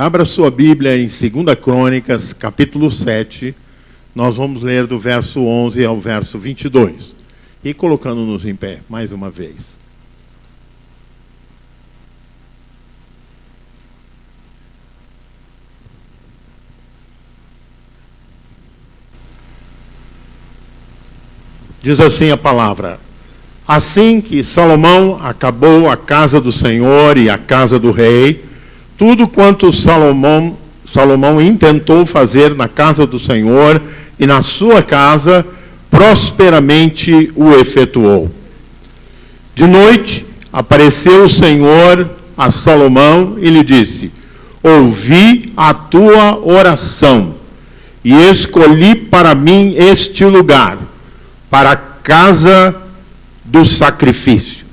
Abra sua Bíblia em 2 Crônicas, capítulo 7. Nós vamos ler do verso 11 ao verso 22. E colocando-nos em pé, mais uma vez. Diz assim a palavra: assim que Salomão acabou a casa do Senhor e a casa do rei, tudo quanto Salomão intentou fazer na casa do Senhor e na sua casa, prosperamente o efetuou. De noite apareceu o Senhor a Salomão e lhe disse: ouvi a tua oração e escolhi para mim este lugar, para a casa do sacrifício.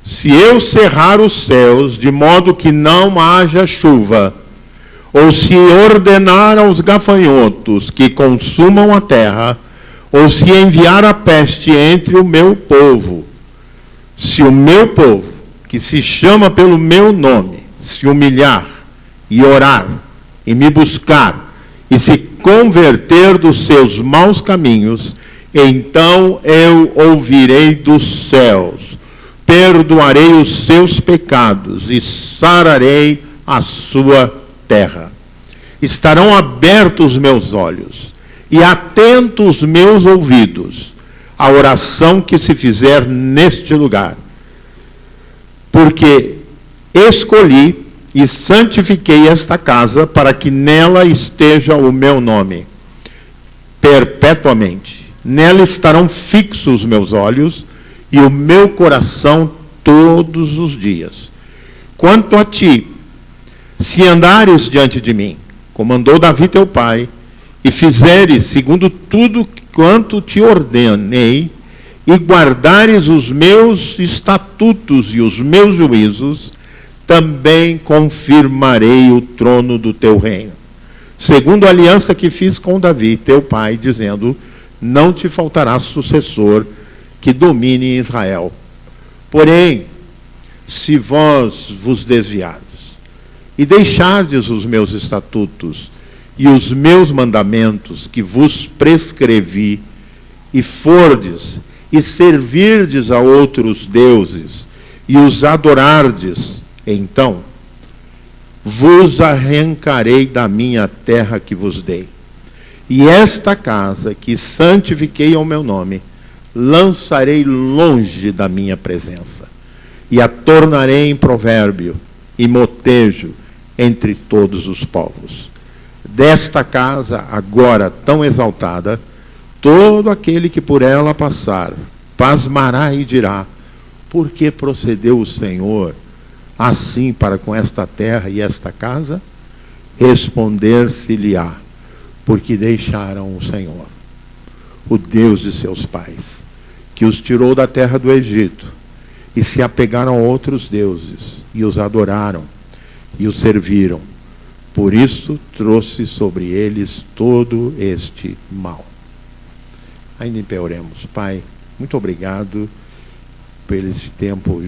Se eu cerrar os céus de modo que não haja chuva, ou se ordenar aos gafanhotos que consumam a terra, ou se enviar a peste entre o meu povo, se o meu povo, que se chama pelo meu nome, se humilhar e orar e me buscar e se converter dos seus maus caminhos, então eu ouvirei dos céus, perdoarei os seus pecados e sararei a sua terra. Estarão abertos meus olhos e atentos meus ouvidos à oração que se fizer neste lugar, porque escolhi e santifiquei esta casa para que nela esteja o meu nome perpetuamente. Nela estarão fixos os meus olhos e o meu coração todos os dias. Quanto a ti, se andares diante de mim, como andou Davi teu pai, e fizeres segundo tudo quanto te ordenei, e guardares os meus estatutos e os meus juízos, também confirmarei o trono do teu reino. Segundo a aliança que fiz com Davi teu pai, dizendo: não te faltará sucessor que domine Israel. Porém, se vós vos desviardes e deixardes os meus estatutos e os meus mandamentos que vos prescrevi, e fordes e servirdes a outros deuses e os adorardes, então vos arrancarei da minha terra que vos dei. E esta casa que santifiquei ao meu nome, lançarei longe da minha presença, e a tornarei em provérbio e motejo entre todos os povos. Desta casa, agora tão exaltada, todo aquele que por ela passar, pasmará e dirá: por que procedeu o Senhor assim para com esta terra e esta casa? Responder-se-lhe-á: porque deixaram o Senhor, o Deus de seus pais, que os tirou da terra do Egito, e se apegaram a outros deuses, e os adoraram, e os serviram. Por isso trouxe sobre eles todo este mal. Ainda em pé oremos. Pai, muito obrigado por esse tempo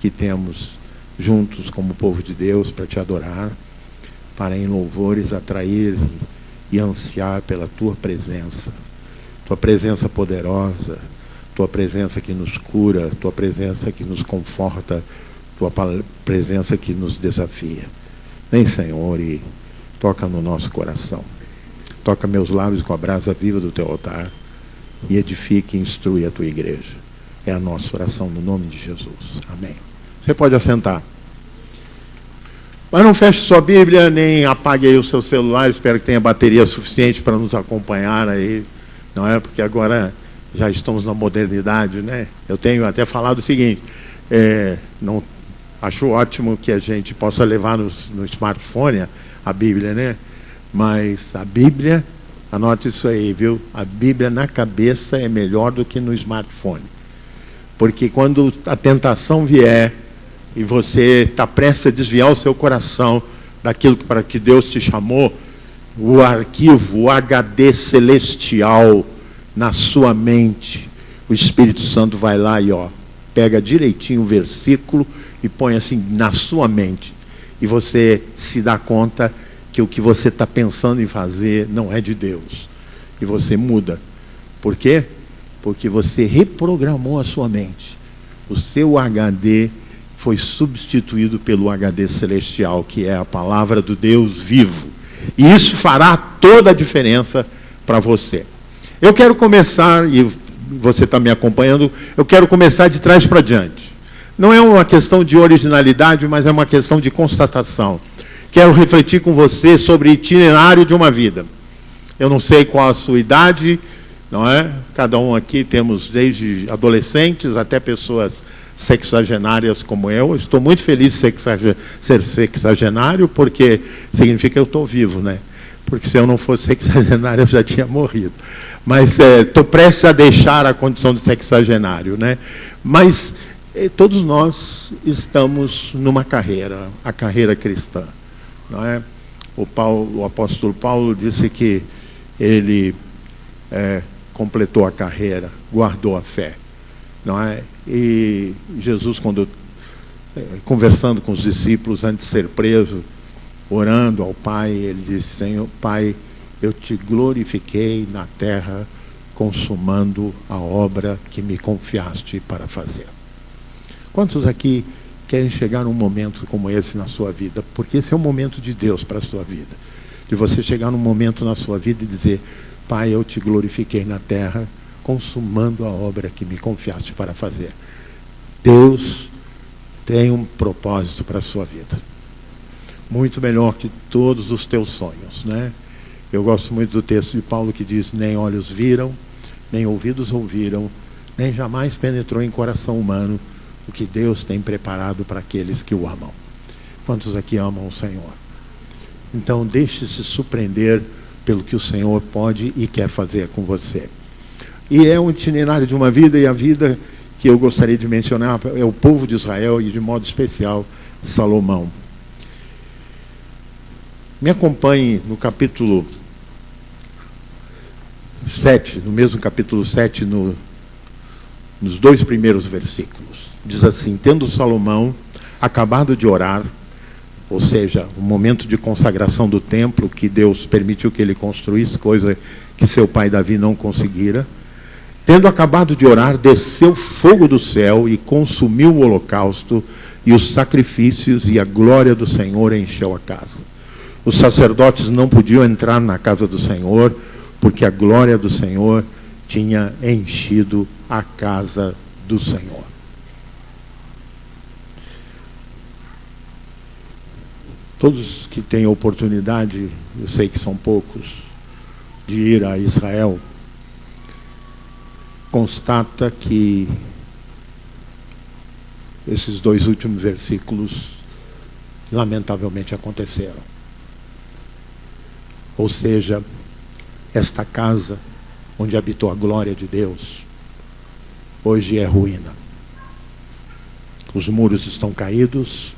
que temos juntos como povo de Deus para te adorar, para em louvores atrair e ansiar pela tua presença poderosa, tua presença que nos cura, tua presença que nos conforta, tua presença que nos desafia. Vem, Senhor, e toca no nosso coração. Toca meus lábios com a brasa viva do teu altar e edifique e instrui a tua igreja. É a nossa oração no nome de Jesus. Amém. Você pode assentar. Mas não feche sua Bíblia, nem apague aí o seu celular. Espero que tenha bateria suficiente para nos acompanhar aí. Não é? Porque agora já estamos na modernidade, né? Eu tenho até falado o seguinte: não, acho ótimo que a gente possa levar no smartphone a Bíblia, né? Mas a Bíblia, anote isso aí, viu? A Bíblia na cabeça é melhor do que no smartphone. Porque quando a tentação vier e você está prestes a desviar o seu coração daquilo para que Deus te chamou, o arquivo, o HD celestial na sua mente, o Espírito Santo vai lá e pega direitinho o versículo e põe assim na sua mente. E você se dá conta que o que você está pensando em fazer não é de Deus. E você muda. Por quê? Porque você reprogramou a sua mente. O seu HD foi substituído pelo HD celestial, que é a palavra do Deus vivo. E isso fará toda a diferença para você. Eu quero começar, e você está me acompanhando, eu quero começar de trás para diante. Não é uma questão de originalidade, mas é uma questão de constatação. Quero refletir com você sobre o itinerário de uma vida. Eu não sei qual a sua idade, não é? Cada um aqui temos desde adolescentes até pessoas sexagenárias como eu. Estou muito feliz de ser sexagenário, porque significa que eu estou vivo, né? Porque se eu não fosse sexagenário, eu já tinha morrido. Mas estou prestes a deixar a condição de sexagenário, né? Mas todos nós estamos numa carreira, a carreira cristã, não é? O apóstolo Paulo disse que ele completou a carreira, guardou a fé, não é? E Jesus, quando conversando com os discípulos antes de ser preso, orando ao Pai, ele disse: Senhor, Pai, eu te glorifiquei na terra, consumando a obra que me confiaste para fazer. Quantos aqui querem chegar num momento como esse na sua vida? Porque esse é o momento de Deus para a sua vida. De você chegar num momento na sua vida e dizer: Pai, eu te glorifiquei na terra, consumando a obra que me confiaste para fazer. Deus tem um propósito para a sua vida. Muito melhor que todos os teus sonhos, né? Eu gosto muito do texto de Paulo que diz: nem olhos viram, nem ouvidos ouviram, nem jamais penetrou em coração humano o que Deus tem preparado para aqueles que o amam. Quantos aqui amam o Senhor? Então deixe-se surpreender pelo que o Senhor pode e quer fazer com você. E é um itinerário de uma vida, e a vida que eu gostaria de mencionar é o povo de Israel, e de modo especial Salomão. Me acompanhe no capítulo 7, no mesmo capítulo 7, nos 2 primeiros versículos. Diz assim: tendo Salomão acabado de orar, ou seja, o momento de consagração do templo, que Deus permitiu que ele construísse, coisa que seu pai Davi não conseguira. Tendo acabado de orar, desceu fogo do céu e consumiu o holocausto e os sacrifícios, e a glória do Senhor encheu a casa. Os sacerdotes não podiam entrar na casa do Senhor, porque a glória do Senhor tinha enchido a casa do Senhor. Todos que têm oportunidade, eu sei que são poucos, de ir a Israel, constata que esses 2 últimos versículos lamentavelmente aconteceram. Ou seja, esta casa onde habitou a glória de Deus, hoje é ruína. Os muros estão caídos,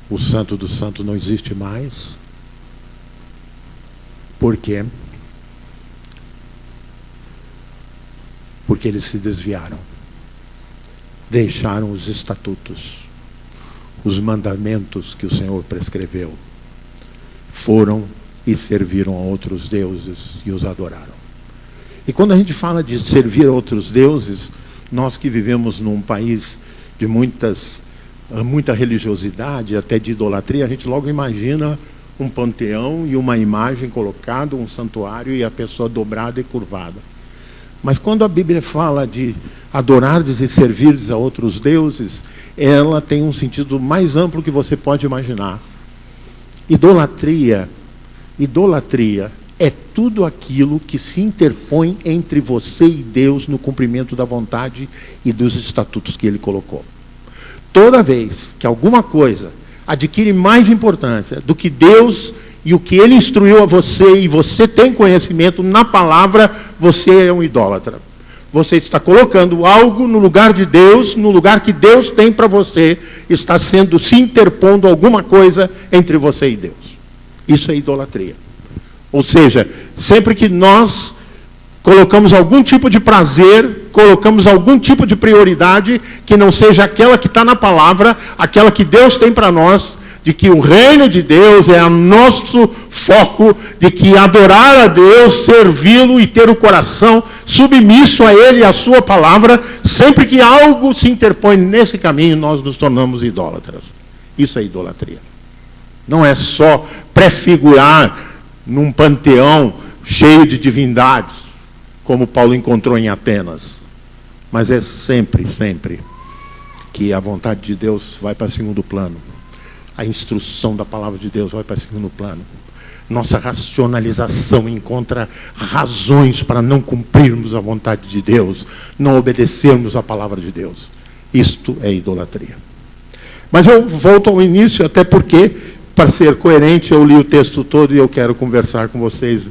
o Santo do Santo não existe mais. Por quê? Porque eles se desviaram, deixaram os estatutos, os mandamentos que o Senhor prescreveu, foram e serviram a outros deuses e os adoraram. E quando a gente fala de servir a outros deuses, nós que vivemos num país de muita religiosidade, até de idolatria, a gente logo imagina um panteão e uma imagem colocada, um santuário e a pessoa dobrada e curvada. Mas quando a Bíblia fala de adorardes e servirdes a outros deuses, ela tem um sentido mais amplo que você pode imaginar. Idolatria é tudo aquilo que se interpõe entre você e Deus no cumprimento da vontade e dos estatutos que Ele colocou. Toda vez que alguma coisa adquire mais importância do que Deus e o que Ele instruiu a você, e você tem conhecimento na palavra, você é um idólatra. Você está colocando algo no lugar de Deus, no lugar que Deus tem para você, está se interpondo alguma coisa entre você e Deus. Isso é idolatria. Ou seja, sempre que nós colocamos algum tipo de prazer, colocamos algum tipo de prioridade que não seja aquela que está na palavra, aquela que Deus tem para nós, de que o reino de Deus é o nosso foco, de que adorar a Deus, servi-lo e ter o coração submisso a Ele e a sua palavra, sempre que algo se interpõe nesse caminho, nós nos tornamos idólatras. Isso é idolatria. Não é só prefigurar num panteão cheio de divindades, como Paulo encontrou em Atenas, mas é sempre, sempre que a vontade de Deus vai para segundo plano. A instrução da palavra de Deus vai para segundo plano. Nossa racionalização encontra razões para não cumprirmos a vontade de Deus, não obedecermos a palavra de Deus. Isto é idolatria. Mas eu volto ao início, até porque, para ser coerente, eu li o texto todo e eu quero conversar com vocês,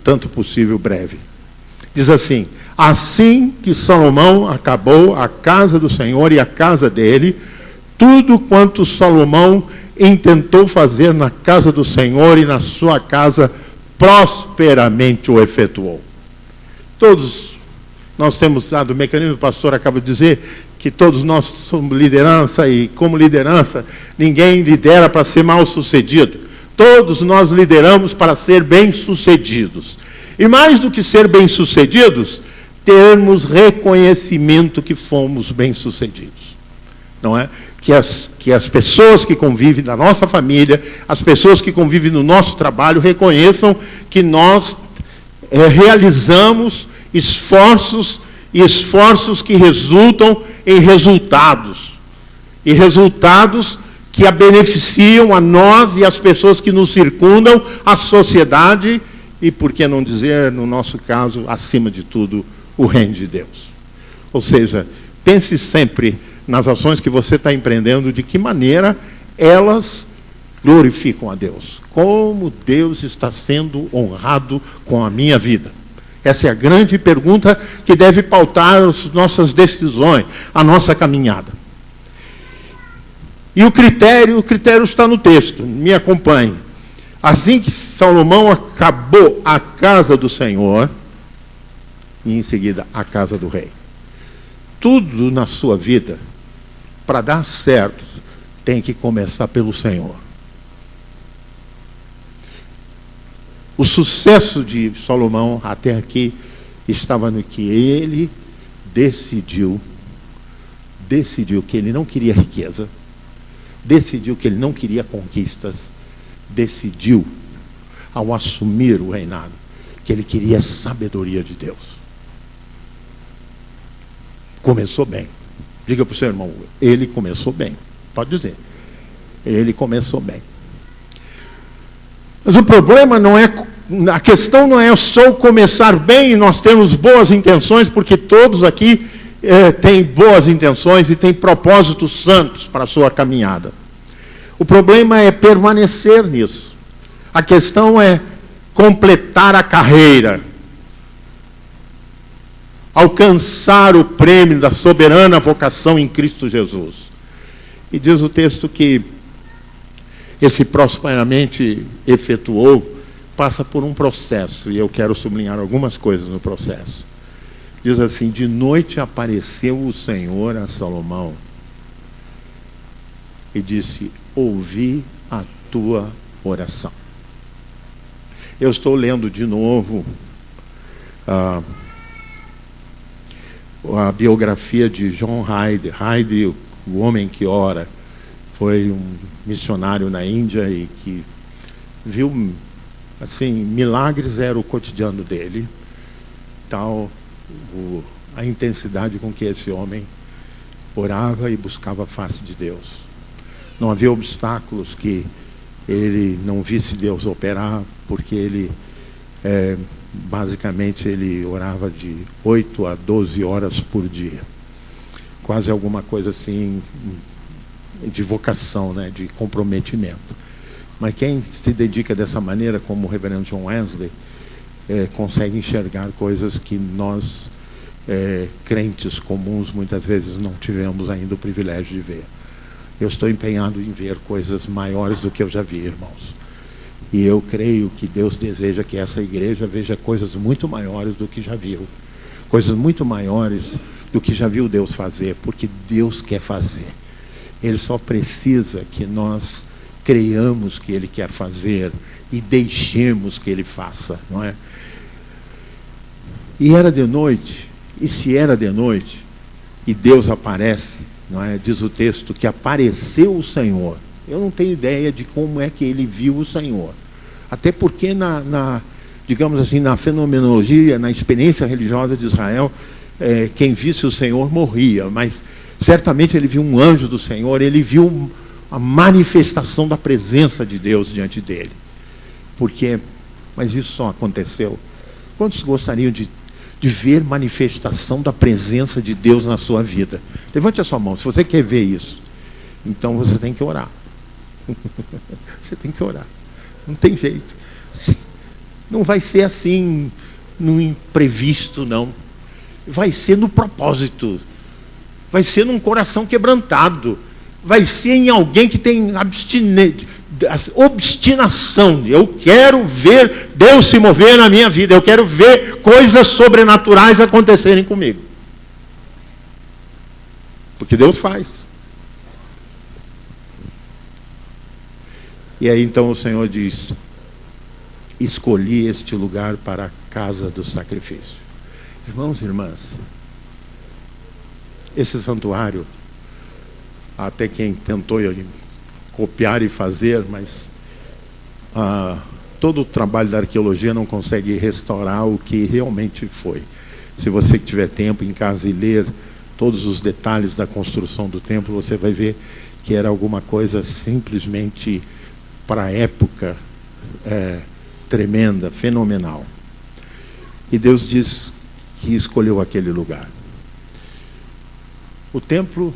tanto possível, breve. Diz assim: assim que Salomão acabou a casa do Senhor e a casa dele, tudo quanto Salomão intentou fazer na casa do Senhor e na sua casa, prosperamente o efetuou. Todos nós temos dado, o mecanismo, o pastor acaba de dizer, que todos nós somos liderança, e como liderança, ninguém lidera para ser mal sucedido. Todos nós lideramos para ser bem-sucedidos. E mais do que ser bem-sucedidos, termos reconhecimento que fomos bem-sucedidos. Não é? Que as pessoas que convivem na nossa família, as pessoas que convivem no nosso trabalho, reconheçam que nós realizamos esforços que resultam em resultados. E resultados que a beneficiam a nós e as pessoas que nos circundam, a sociedade e, por que não dizer, no nosso caso, acima de tudo, o reino de Deus. Ou seja, pense sempre nas ações que você está empreendendo, de que maneira elas glorificam a Deus. Como Deus está sendo honrado com a minha vida. Essa é a grande pergunta que deve pautar as nossas decisões, a nossa caminhada. E o critério está no texto, me acompanhe. Assim que Salomão acabou a casa do Senhor, e em seguida a casa do rei. Tudo na sua vida, para dar certo, tem que começar pelo Senhor. O sucesso de Salomão até aqui estava no que ele decidiu que ele não queria riqueza, decidiu que ele não queria conquistas, decidiu, ao assumir o reinado, que ele queria a sabedoria de Deus. Começou bem. Diga para o seu irmão, ele começou bem. Pode dizer. Ele começou bem. Mas o problema não é, a questão não é só começar bem e nós temos boas intenções, porque todos aqui têm boas intenções e têm propósitos santos para a sua caminhada. O problema é permanecer nisso. A questão é completar a carreira. Alcançar o prêmio da soberana vocação em Cristo Jesus. E diz o texto que esse prosperamente efetuou, passa por um processo, e eu quero sublinhar algumas coisas no processo. Diz assim: de noite apareceu o Senhor a Salomão e disse: ouvi a tua oração. Eu estou lendo de novo a biografia de John Hyde. Hyde, o homem que ora, foi um missionário na Índia e que viu, assim, milagres era o cotidiano dele. Tal a intensidade com que esse homem orava e buscava a face de Deus. Não havia obstáculos que ele não visse Deus operar, porque ele, basicamente, ele orava de 8 a 12 horas por dia. Quase alguma coisa assim, de vocação, né, de comprometimento. Mas quem se dedica dessa maneira, como o reverendo John Wesley, consegue enxergar coisas que nós, crentes comuns, muitas vezes não tivemos ainda o privilégio de ver. Eu estou empenhado em ver coisas maiores do que eu já vi, irmãos. E eu creio que Deus deseja que essa igreja veja coisas muito maiores do que já viu. Coisas muito maiores do que já viu Deus fazer, porque Deus quer fazer. Ele só precisa que nós creiamos que Ele quer fazer e deixemos que Ele faça, não é? E era de noite, e se era de noite, e Deus aparece, não é? Diz o texto que apareceu o Senhor. Eu não tenho ideia de como é que ele viu o Senhor. Até porque digamos assim, na fenomenologia, na experiência religiosa de Israel, quem visse o Senhor morria, mas certamente ele viu um anjo do Senhor, ele viu a manifestação da presença de Deus diante dele. Mas isso só aconteceu. Quantos gostariam de ver manifestação da presença de Deus na sua vida? Levante a sua mão, se você quer ver isso. Então você tem que orar. Você tem que orar. Não tem jeito. Não vai ser assim, no imprevisto, não. Vai ser no propósito. Vai ser num coração quebrantado. Vai ser em alguém que tem obstinação. Eu quero ver Deus se mover na minha vida. Eu quero ver coisas sobrenaturais acontecerem comigo. Porque Deus faz. E aí então o Senhor diz: escolhi este lugar para a casa do sacrifício. Irmãos e irmãs, esse santuário, até quem tentou copiar e fazer, mas todo o trabalho da arqueologia não consegue restaurar o que realmente foi. Se você tiver tempo em casa e ler todos os detalhes da construção do templo, você vai ver que era alguma coisa simplesmente, para a época, tremenda, fenomenal. E Deus diz que escolheu aquele lugar. O templo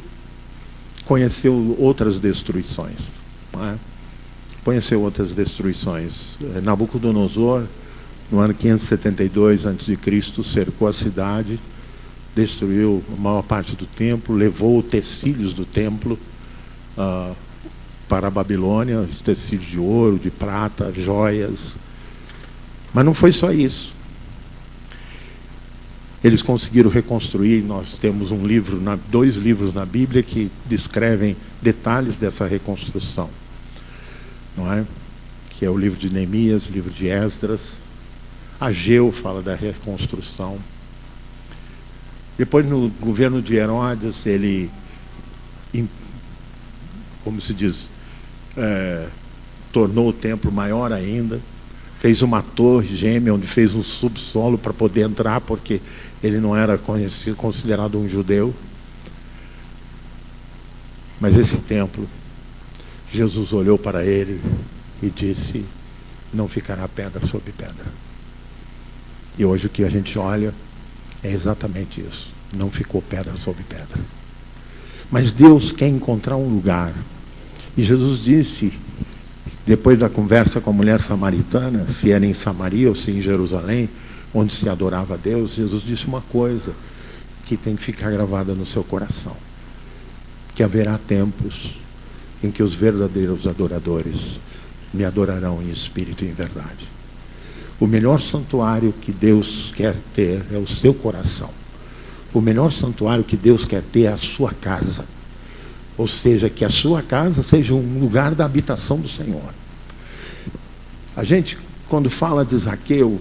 conheceu outras destruições. Não é? Conheceu outras destruições. Nabucodonosor, no ano 572 a.C., cercou a cidade, destruiu a maior parte do templo, levou utensílios do templo para a Babilônia, utensílios de ouro, de prata, joias. Mas não foi só isso. Eles conseguiram reconstruir. Nós temos dois livros na Bíblia que descrevem detalhes dessa reconstrução, não é? Que é o livro de Neemias, o livro de Esdras. Ageu fala da reconstrução. Depois, no governo de Herodes, ele, como se diz, tornou o templo maior ainda. Fez uma torre gêmea, onde fez um subsolo para poder entrar, porque ele não era considerado um judeu. Mas esse templo, Jesus olhou para ele e disse: não ficará pedra sobre pedra. E hoje o que a gente olha é exatamente isso. Não ficou pedra sobre pedra. Mas Deus quer encontrar um lugar. E Jesus disse, depois da conversa com a mulher samaritana, se era em Samaria ou se em Jerusalém, onde se adorava a Deus, Jesus disse uma coisa que tem que ficar gravada no seu coração: que haverá tempos em que os verdadeiros adoradores me adorarão em espírito e em verdade. O melhor santuário que Deus quer ter é o seu coração. O melhor santuário que Deus quer ter é a sua casa. Ou seja, que a sua casa seja um lugar da habitação do Senhor. A gente, quando fala de Zaqueu,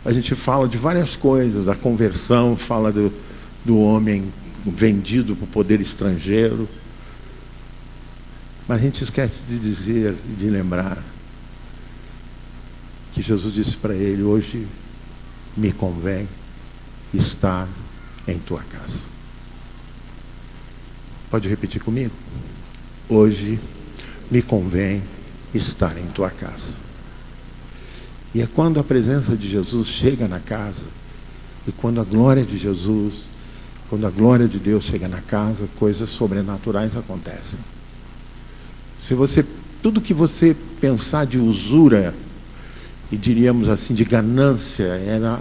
a gente fala de várias coisas, da conversão, fala do homem vendido para o poder estrangeiro. Mas a gente esquece de dizer e de lembrar que Jesus disse para ele: hoje me convém estar em tua casa. Pode repetir comigo? Hoje me convém estar em tua casa. E é quando a presença de Jesus chega na casa, e quando a glória de Jesus, quando a glória de Deus chega na casa, coisas sobrenaturais acontecem. Tudo que você pensar de usura, e diríamos assim, de ganância, era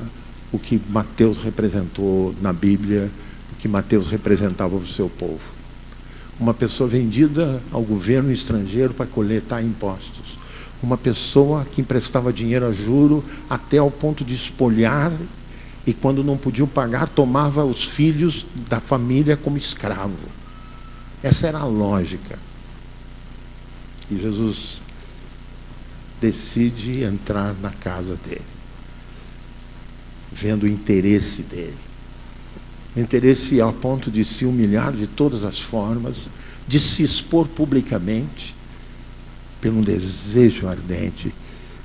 o que Mateus representou na Bíblia, o que Mateus representava para o seu povo. Uma pessoa vendida ao governo estrangeiro para coletar impostos. Uma pessoa que emprestava dinheiro a juro até ao ponto de espolhar, e quando não podiam pagar, tomava os filhos da família como escravo. Essa era a lógica. E Jesus decide entrar na casa dele, vendo o interesse dele. Interesse ao ponto de se humilhar de todas as formas, de se expor publicamente, pelo desejo ardente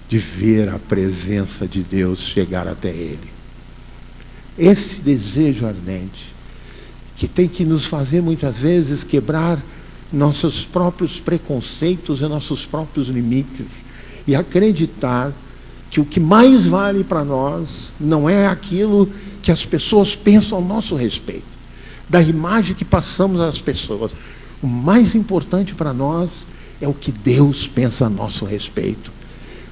de ver a presença de Deus chegar até ele. Esse desejo ardente, que tem que nos fazer muitas vezes quebrar nossos próprios preconceitos e nossos próprios limites, e acreditar que o que mais vale para nós não é aquilo que as pessoas pensam ao nosso respeito, da imagem que passamos às pessoas. O mais importante para nós é o que Deus pensa a nosso respeito.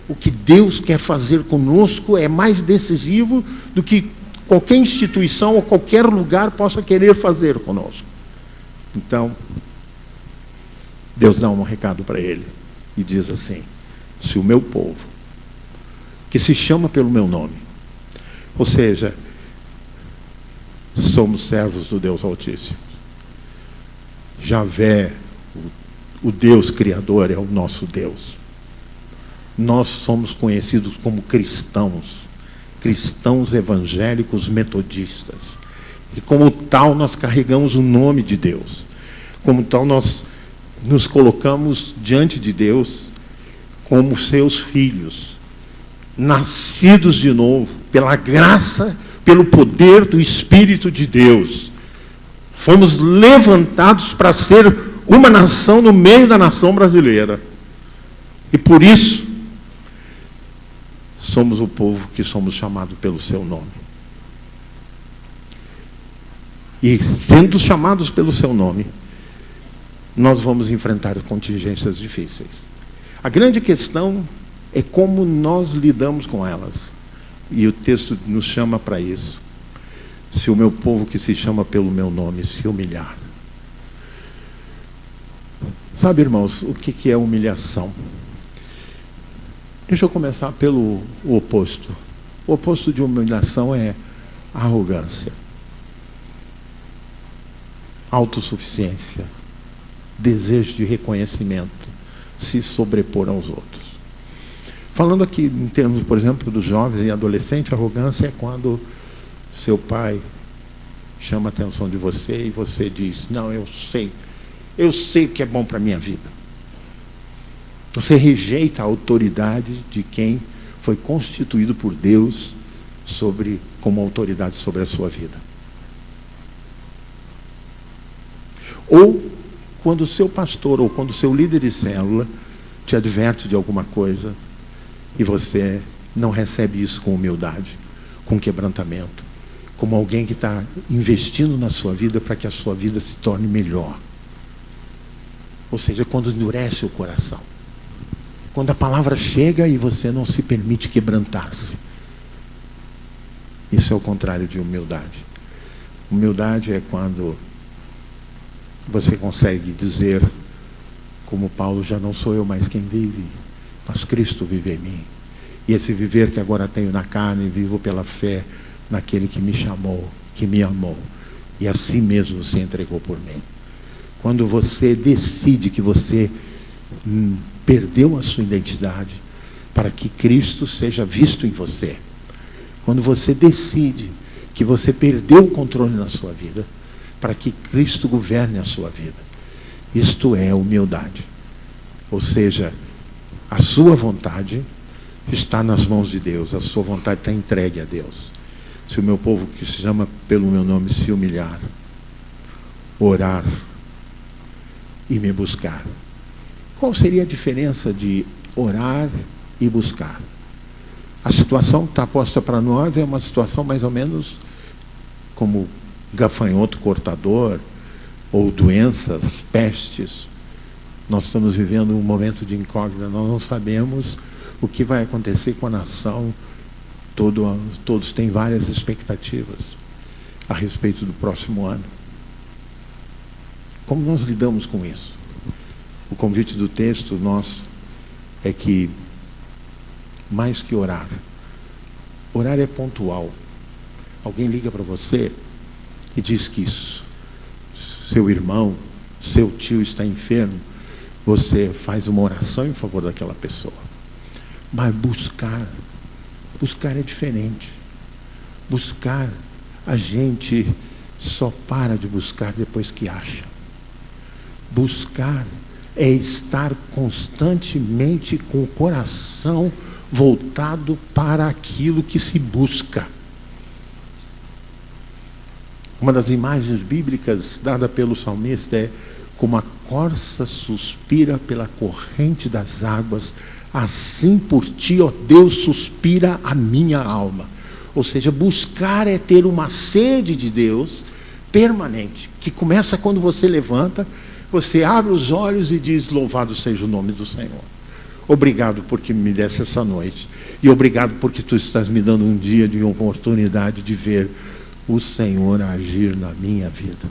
O que Deus quer fazer conosco é mais decisivo do que qualquer instituição ou qualquer lugar possa querer fazer conosco. Então, Deus dá um recado para ele e diz assim: se o meu povo, que se chama pelo meu nome, ou seja, somos servos do Deus Altíssimo, Javé, o Deus Criador, é o nosso Deus. Nós somos conhecidos como cristãos evangélicos metodistas. E como tal nós carregamos o nome de Deus. Como tal nós nos colocamos diante de Deus como seus filhos, nascidos de novo, pela graça, pelo poder do Espírito de Deus. Fomos levantados para ser uma nação no meio da nação brasileira. E por isso, somos o povo que somos chamados pelo seu nome. E sendo chamados pelo seu nome, nós vamos enfrentar contingências difíceis. A grande questão é como nós lidamos com elas. E o texto nos chama para isso. Se o meu povo que se chama pelo meu nome se humilhar. Sabe, irmãos, o que é humilhação? Deixa eu começar pelo oposto. O oposto de humilhação é arrogância, autossuficiência, desejo de reconhecimento, se sobrepor aos outros. Falando aqui em termos, por exemplo, dos jovens e adolescentes, arrogância é quando seu pai chama a atenção de você e você diz: não, eu sei o que é bom para a minha vida. Você rejeita a autoridade de quem foi constituído por Deus como autoridade sobre a sua vida. Ou quando o seu pastor ou quando o seu líder de célula te adverte de alguma coisa e você não recebe isso com humildade, com quebrantamento, como alguém que está investindo na sua vida para que a sua vida se torne melhor. Ou seja, quando endurece o coração. Quando a palavra chega e você não se permite quebrantar-se. Isso é o contrário de humildade. Humildade é quando você consegue dizer, como Paulo: já não sou eu mais quem vive, mas Cristo vive em mim. E esse viver que agora tenho na carne, vivo pela fé naquele que me chamou, que me amou, e a si mesmo se entregou por mim. Quando você decide que você perdeu a sua identidade para que Cristo seja visto em você. Quando você decide que você perdeu o controle na sua vida para que Cristo governe a sua vida. Isto é humildade. Ou seja, a sua vontade está nas mãos de Deus, a sua vontade está entregue a Deus. Se o meu povo que se chama pelo meu nome se humilhar, orar e me buscar. Qual seria a diferença de orar e buscar? A situação que está posta para nós é uma situação mais ou menos como gafanhoto cortador, ou doenças, pestes. Nós estamos vivendo um momento de incógnita, nós não sabemos o que vai acontecer com a nação. Todos têm várias expectativas a respeito do próximo ano. Como nós lidamos com isso? O convite do texto nosso é que, mais que orar é pontual. Alguém liga para você e diz que seu irmão seu tio está enfermo, você faz uma oração em favor daquela pessoa. Mas buscar é diferente. Buscar, a gente só para de buscar depois que acha. Buscar é estar constantemente com o coração voltado para aquilo que se busca. Uma das imagens bíblicas dada pelo salmista é: como a corça suspira pela corrente das águas, assim por ti, ó Deus, suspira a minha alma. Ou seja, buscar é ter uma sede de Deus permanente, que começa quando você levanta, você abre os olhos e diz: louvado seja o nome do Senhor. Obrigado porque me desse essa noite. E obrigado porque tu estás me dando um dia de oportunidade de ver o Senhor agir na minha vida.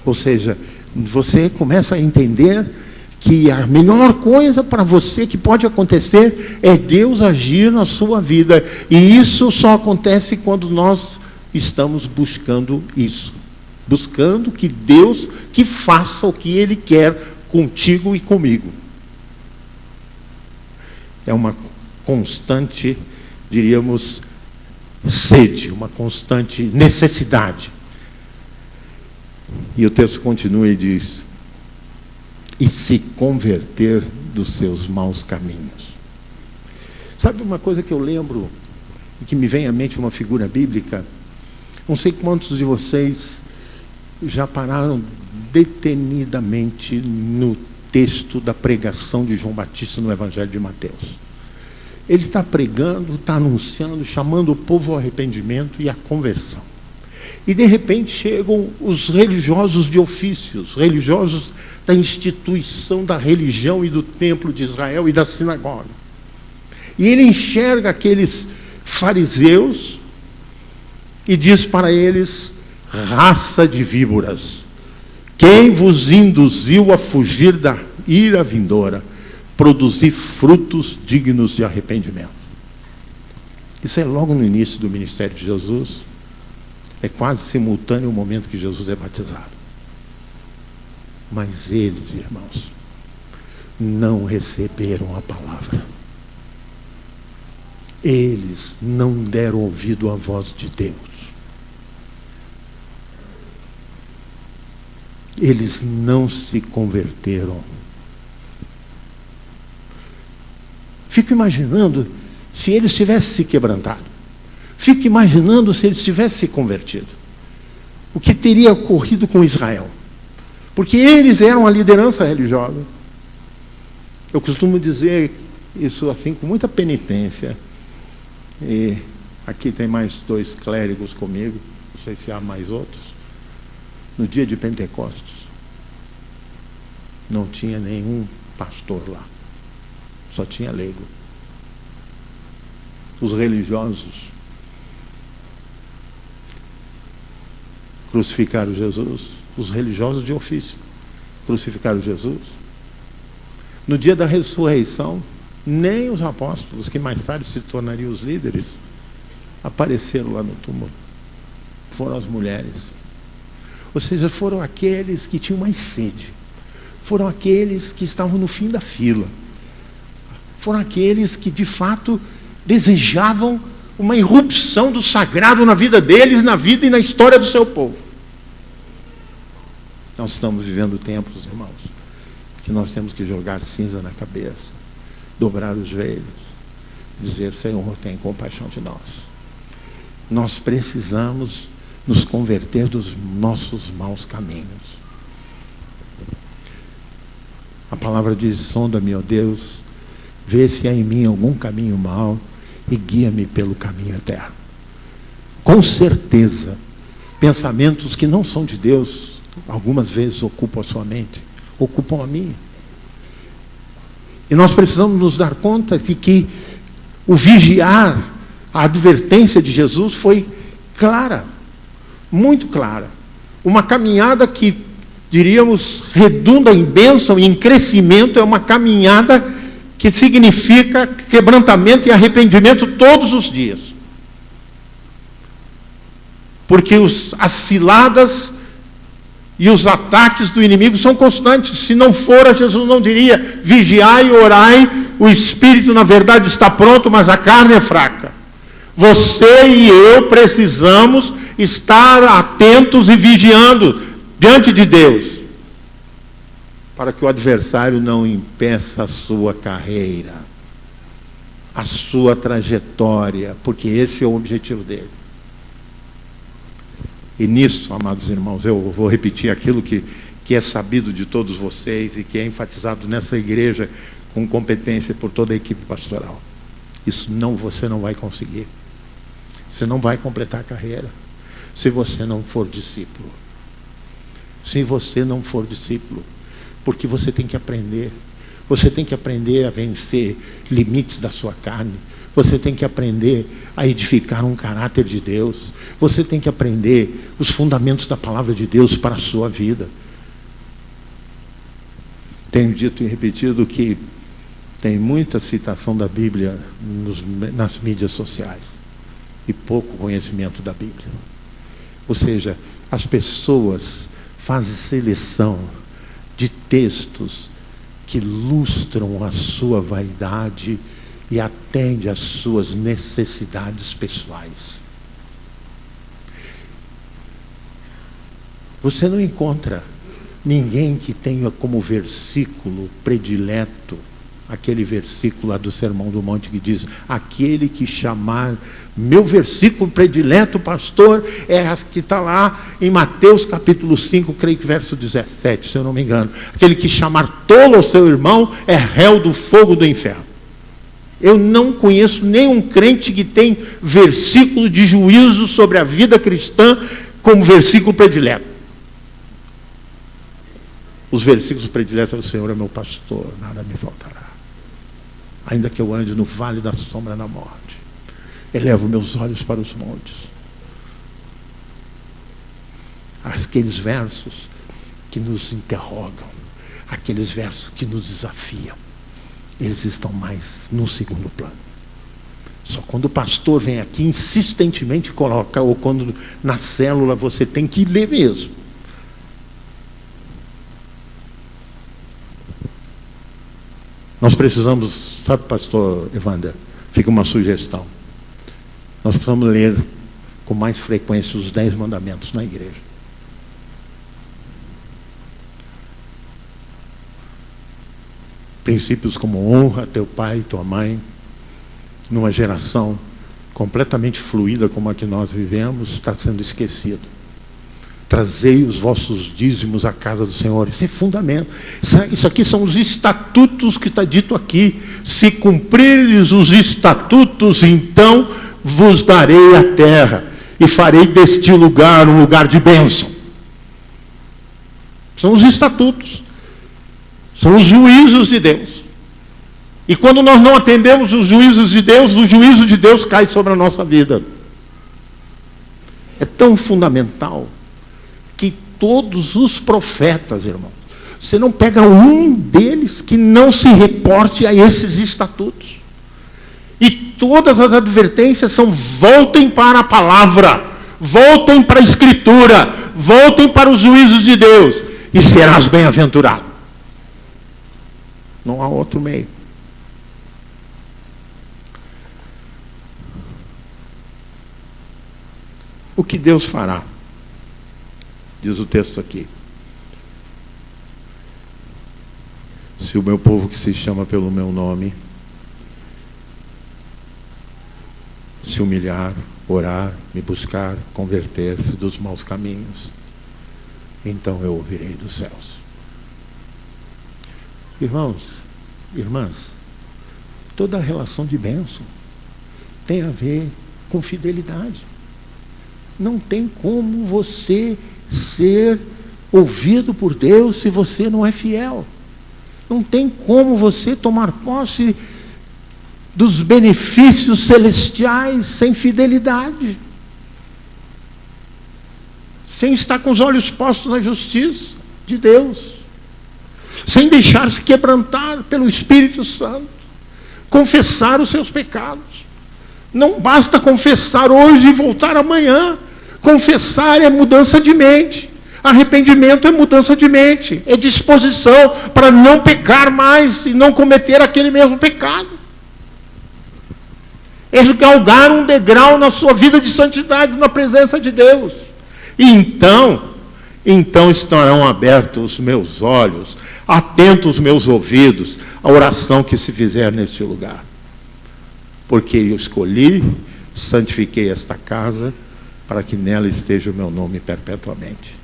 Ou seja, você começa a entender que a melhor coisa para você que pode acontecer é Deus agir na sua vida. E isso só acontece quando nós estamos buscando isso. Buscando que Deus que faça o que Ele quer contigo e comigo. É uma constante, diríamos, sede, uma constante necessidade. E o texto continua e diz: e se converter dos seus maus caminhos. Sabe uma coisa que eu lembro, e que me vem à mente uma figura bíblica? Não sei quantos de vocês já pararam detenidamente no texto da pregação de João Batista no Evangelho de Mateus. Ele está pregando, está anunciando, chamando o povo ao arrependimento e à conversão. E de repente chegam os religiosos de ofício, os religiosos da instituição da religião e do templo de Israel e da sinagoga. E ele enxerga aqueles fariseus e diz para eles: raça de víboras, quem vos induziu a fugir da ira vindoura? Produzir frutos dignos de arrependimento. Isso é logo no início do ministério de Jesus. É quase simultâneo ao momento que Jesus é batizado. Mas eles, irmãos, não receberam a palavra. Eles não deram ouvido à voz de Deus. Eles não se converteram. Fico imaginando se eles tivessem se quebrantado. Fico imaginando se eles tivessem se convertido. O que teria ocorrido com Israel? Porque eles eram a liderança religiosa. Eu costumo dizer isso assim com muita penitência. E aqui tem mais 2 clérigos comigo, não sei se há mais outros. No dia de Pentecostes, não tinha nenhum pastor lá. Só tinha leigo. Os religiosos crucificaram Jesus. Os religiosos de ofício crucificaram Jesus. No dia da ressurreição, nem os apóstolos, que mais tarde se tornariam os líderes, apareceram lá no túmulo. Foram as mulheres. Ou seja, foram aqueles que tinham mais sede. Foram aqueles que estavam no fim da fila. Foram aqueles que, de fato, desejavam uma irrupção do sagrado na vida deles, na vida e na história do seu povo. Nós estamos vivendo tempos, irmãos, que nós temos que jogar cinza na cabeça, dobrar os joelhos, dizer: Senhor, tem compaixão de nós. Nós precisamos nos converter dos nossos maus caminhos. A palavra diz: sonda-me, ó Deus, vê se há em mim algum caminho mau e guia-me pelo caminho eterno. Com certeza, pensamentos que não são de Deus, algumas vezes ocupam a sua mente, ocupam a minha. E nós precisamos nos dar conta de que o vigiar, a advertência de Jesus foi clara, muito clara. Uma caminhada que, diríamos, redunda em bênção e em crescimento, é uma caminhada que significa quebrantamento e arrependimento todos os dias. Porque as ciladas E os ataques do inimigo são constantes. Se não fora, Jesus não diria: vigiai e orai, o espírito na verdade está pronto, mas a carne é fraca. Você e eu precisamos estar atentos e vigiando diante de Deus, para que o adversário não impeça a sua carreira, a sua trajetória, porque esse é o objetivo dele. E nisso, amados irmãos, eu vou repetir aquilo que é sabido de todos vocês e que é enfatizado nessa igreja com competência por toda a equipe pastoral. Isso você não vai conseguir. Você não vai completar a carreira se você não for discípulo. Se você não for discípulo, porque você tem que aprender. Você tem que aprender a vencer limites da sua carne. Você tem que aprender a edificar um caráter de Deus. Você tem que aprender os fundamentos da palavra de Deus para a sua vida. Tenho dito e repetido que tem muita citação da Bíblia nas mídias sociais e pouco conhecimento da Bíblia. Ou seja, as pessoas fazem seleção de textos que lustram a sua vaidade e atendem às suas necessidades pessoais. Você não encontra ninguém que tenha como versículo predileto aquele versículo lá do Sermão do Monte que diz: aquele que chamar, meu versículo predileto, pastor, é que está lá em Mateus capítulo 5, creio que verso 17, se eu não me engano. Aquele que chamar tolo o seu irmão é réu do fogo do inferno. Eu não conheço nenhum crente que tem versículo de juízo sobre a vida cristã como versículo predileto. Os versículos prediletos: o Senhor é meu pastor, nada me faltará. Ainda que eu ande no vale da sombra da morte, elevo meus olhos para os montes. Aqueles versos que nos interrogam, aqueles versos que nos desafiam, eles estão mais no segundo plano. Só quando o pastor vem aqui insistentemente coloca, ou quando na célula você tem que ler mesmo. Nós precisamos, sabe, pastor Evander, fica uma sugestão. Nós precisamos ler com mais frequência os 10 mandamentos na igreja. Princípios como honra teu pai e tua mãe, numa geração completamente fluida como a que nós vivemos, está sendo esquecido. Trazei os vossos dízimos à casa do Senhor. Isso é fundamento. Isso aqui são os estatutos que está dito aqui. Se cumprires os estatutos, então vos darei a terra e farei deste lugar um lugar de bênção. São os estatutos. São os juízos de Deus. E quando nós não atendemos os juízos de Deus, o juízo de Deus cai sobre a nossa vida. É tão fundamental que todos os profetas, irmão, você não pega um deles que não se reporte a esses estatutos. E todas as advertências são: voltem para a palavra, voltem para a escritura, voltem para os juízos de Deus, e serás bem-aventurado. Não há outro meio. O que Deus fará? Diz o texto aqui: se o meu povo que se chama pelo meu nome se humilhar, orar, me buscar, converter-se dos maus caminhos, então eu ouvirei dos céus. Irmãos, irmãs, toda relação de bênção tem a ver com fidelidade. Não tem como você ser ouvido por Deus se você não é fiel. Não tem como você tomar posse dos benefícios celestiais sem fidelidade, sem estar com os olhos postos na justiça de Deus, sem deixar-se quebrantar pelo Espírito Santo, confessar os seus pecados. Não basta confessar hoje e voltar amanhã. Confessar é mudança de mente. Arrependimento é mudança de mente, é disposição para não pecar mais e não cometer aquele mesmo pecado. É galgar um degrau na sua vida de santidade, na presença de Deus. E então estarão abertos os meus olhos, atentos os meus ouvidos, à oração que se fizer neste lugar. Porque eu escolhi, santifiquei esta casa, para que nela esteja o meu nome perpetuamente.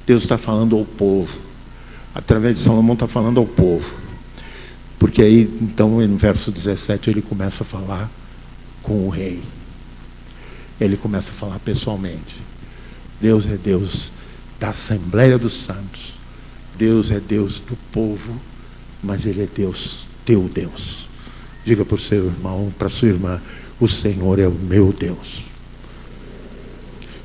Deus está falando ao povo, através de Salomão está falando ao povo. Porque aí, então, no verso 17, ele começa a falar com o rei. Ele começa a falar pessoalmente. Deus é Deus da Assembleia dos Santos. Deus é Deus do povo, mas Ele é Deus, teu Deus. Diga para o seu irmão, para a sua irmã, o Senhor é o meu Deus.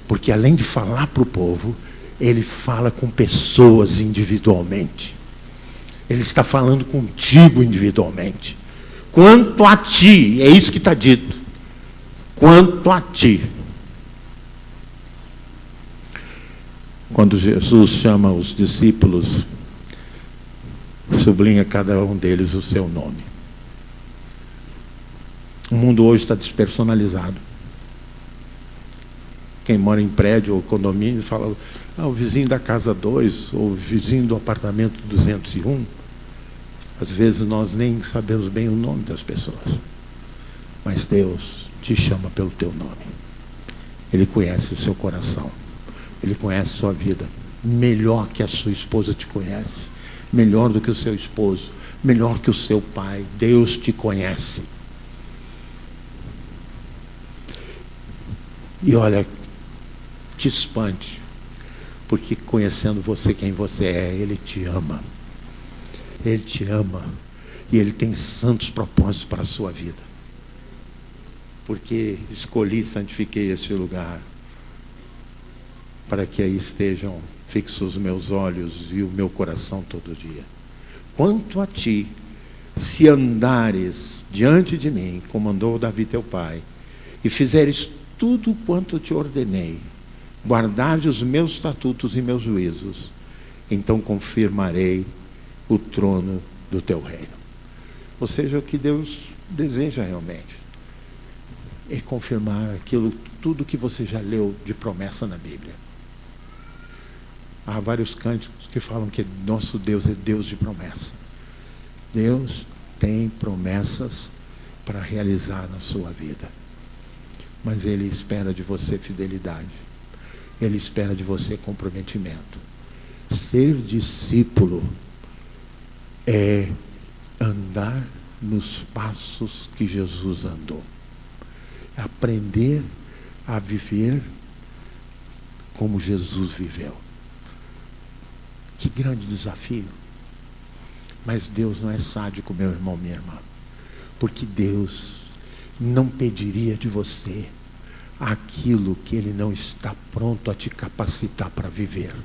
Porque além de falar para o povo, Ele fala com pessoas individualmente. Ele está falando contigo individualmente. Quanto a ti, é isso que está dito. Quanto a ti. Quando Jesus chama os discípulos, sublinha cada um deles o seu nome. O mundo hoje está despersonalizado. Quem mora em prédio ou condomínio fala, o vizinho da casa 2, ou o vizinho do apartamento 201. Às vezes nós nem sabemos bem o nome das pessoas. Mas Deus te chama pelo teu nome. Ele conhece o seu coração. Ele conhece a sua vida. Melhor que a sua esposa te conhece. Melhor do que o seu esposo. Melhor que o seu pai. Deus te conhece. E olha, te espante. Porque conhecendo você quem você é, Ele te ama. Ele te ama. E Ele tem santos propósitos para a sua vida. Porque escolhi e santifiquei este lugar, para que aí estejam fixos os meus olhos e o meu coração todo dia. Quanto a ti, se andares diante de mim, como andou Davi teu pai, e fizeres tudo quanto te ordenei, guardares os meus estatutos e meus juízos, então confirmarei o trono do teu reino. Ou seja, o que Deus deseja realmente é confirmar aquilo, tudo que você já leu de promessa na Bíblia. Há vários cânticos que falam que nosso Deus é Deus de promessa. Deus tem promessas para realizar na sua vida. Mas Ele espera de você fidelidade. Ele espera de você comprometimento. Ser discípulo é andar nos passos que Jesus andou. Aprender a viver como Jesus viveu. Que grande desafio. Mas Deus não é sádico, meu irmão, minha irmã. Porque Deus não pediria de você aquilo que Ele não está pronto a te capacitar para viver.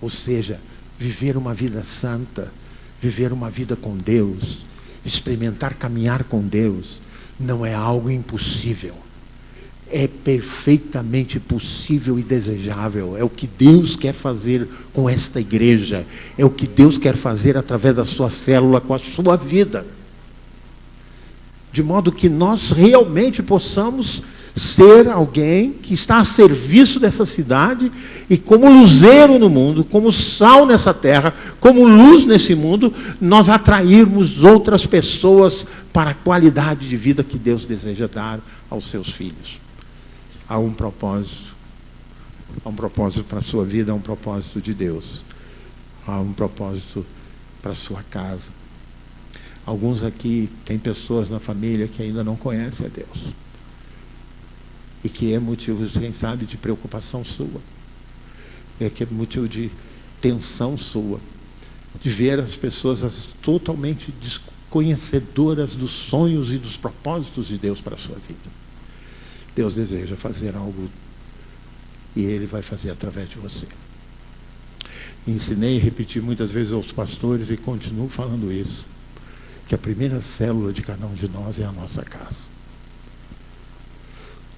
Ou seja, viver uma vida santa, viver uma vida com Deus, experimentar caminhar com Deus, não é algo impossível. É perfeitamente possível e desejável. É o que Deus quer fazer com esta igreja. É o que Deus quer fazer através da sua célula, com a sua vida. De modo que nós realmente possamos ser alguém que está a serviço dessa cidade e como luzeiro no mundo, como sal nessa terra, como luz nesse mundo, nós atrairmos outras pessoas para a qualidade de vida que Deus deseja dar aos seus filhos. Há um propósito para a sua vida, há um propósito de Deus. Há um propósito para a sua casa. Alguns aqui têm pessoas na família que ainda não conhecem a Deus. E que é motivo, quem sabe, de preocupação sua. É que é motivo de tensão sua. De ver as pessoas totalmente desconhecedoras dos sonhos e dos propósitos de Deus para a sua vida. Deus deseja fazer algo e Ele vai fazer através de você. Ensinei e repeti muitas vezes aos pastores e continuo falando isso, que a primeira célula de cada um de nós é a nossa casa.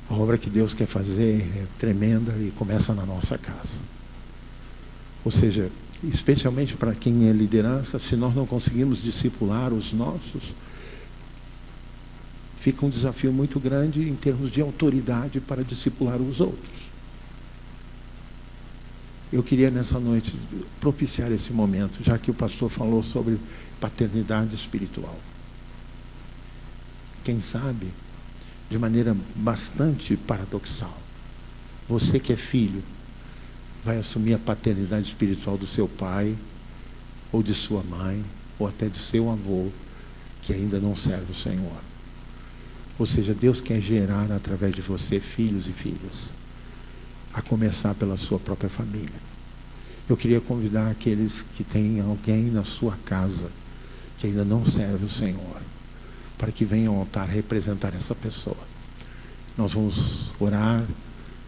A obra que Deus quer fazer é tremenda e começa na nossa casa. Ou seja, especialmente para quem é liderança, se nós não conseguimos discipular os nossos, fica um desafio muito grande em termos de autoridade para discipular os outros. Eu queria nessa noite propiciar esse momento, já que o pastor falou sobre paternidade espiritual. Quem sabe, de maneira bastante paradoxal, você que é filho, vai assumir a paternidade espiritual do seu pai, ou de sua mãe, ou até de seu avô, que ainda não serve o Senhor. Ou seja, Deus quer gerar através de você filhos e filhas, a começar pela sua própria família. Eu queria convidar aqueles que têm alguém na sua casa que ainda não serve o Senhor, para que venham ao altar representar essa pessoa. Nós vamos orar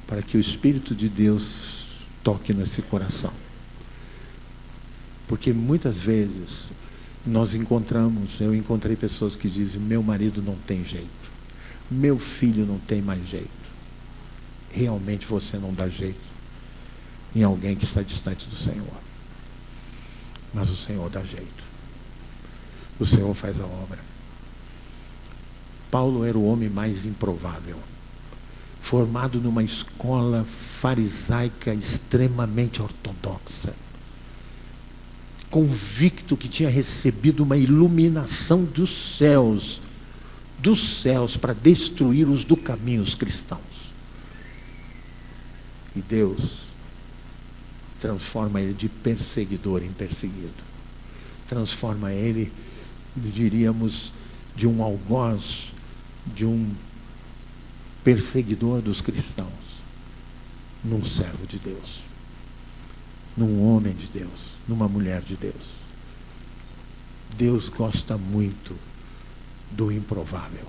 para que o Espírito de Deus toque nesse coração. Porque muitas vezes eu encontrei pessoas que dizem: meu marido não tem jeito, meu filho não tem mais jeito. Realmente você não dá jeito em alguém que está distante do Senhor. Mas o Senhor dá jeito. O Senhor faz a obra. Paulo era o homem mais improvável, formado numa escola farisaica extremamente ortodoxa, convicto que tinha recebido uma iluminação dos céus para destruir os do caminho, os cristãos. E Deus transforma ele de perseguidor em perseguido. Transforma ele, diríamos, de um algoz, de um perseguidor dos cristãos, num servo de Deus, num homem de Deus, numa mulher de Deus. Deus gosta muito do improvável.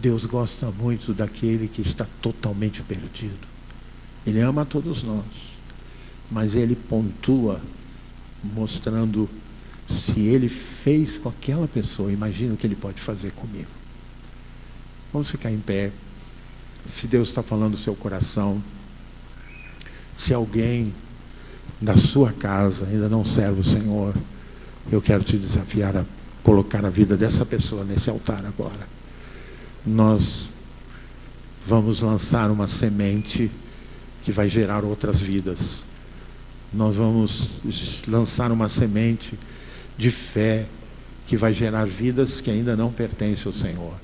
Deus gosta muito daquele que está totalmente perdido. Ele ama a todos nós, mas ele pontua mostrando, se ele fez com aquela pessoa, imagina o que ele pode fazer comigo. Vamos ficar em pé. Se Deus está falando no seu coração, se alguém da sua casa ainda não serve o Senhor, eu quero te desafiar a colocar a vida dessa pessoa nesse altar agora. Nós vamos lançar uma semente que vai gerar outras vidas. Nós vamos lançar uma semente de fé que vai gerar vidas que ainda não pertencem ao Senhor.